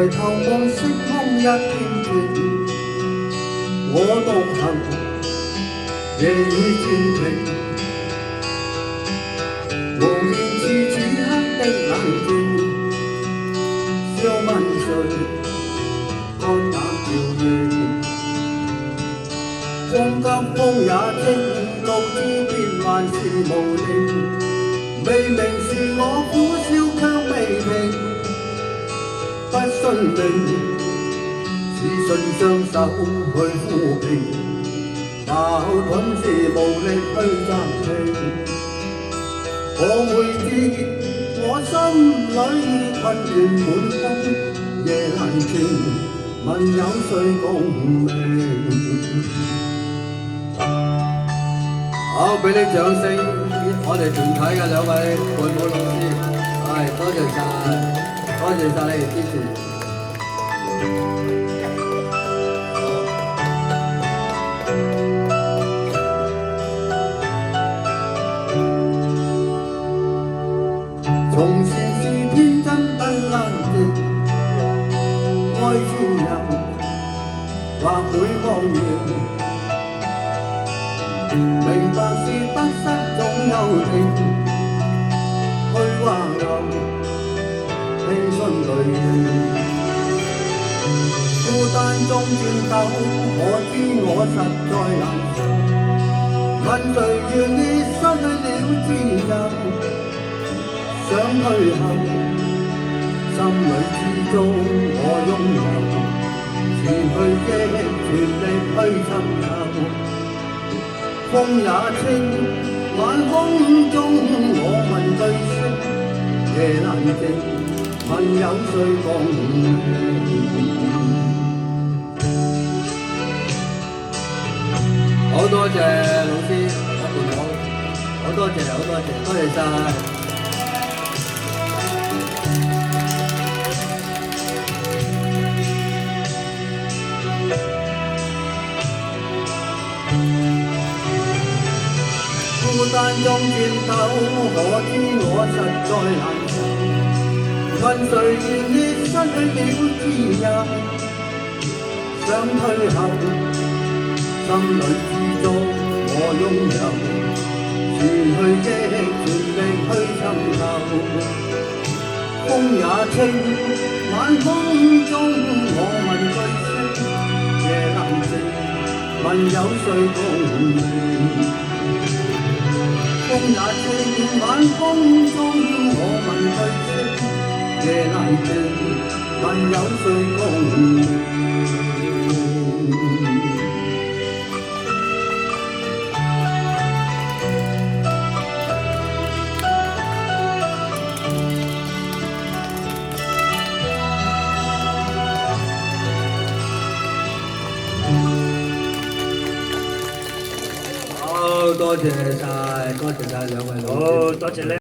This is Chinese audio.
頭望星空一片片，我獨行，夜雨漸停，無言是此刻的冷靜。笑問誰看那遙遠？風急風也清，告知變幻是無定。明明是我苦笑卻未停，不信命，只信雙手去撫平，矛盾是無力去暫停。我會知我心裏困倦滿腹，夜闌靜，問有誰共鳴？好，俾啲掌聲，我哋團體嘅兩位伴舞老師，多謝晒，多謝晒你哋支持。從前是天真不冷靜，愛情人或會荒謬。明白是得失總有定，虛話流，輕信淚盈。孤單中戰鬥，可知我實在難受。問誰願意失去了自由？想退後，心裏始終我擁有，前去的全力去尋求。風也清，晚空中我問對聲，夜闌靜，問有誰共鳴？好多謝老師，我伴舞，好多謝，多謝晒。孤單中戰鬥，可知我實在難受。問誰願意失去了自由？想退後，心裏始終我擁有，前去的全力去尋求。風也清，晚空中我問對聲，夜闌靜，問有誰共鳴？風也清，晚空中我問對聲，夜闌靜，問有誰共鳴？好，多謝晒兩位老師。好，多謝你。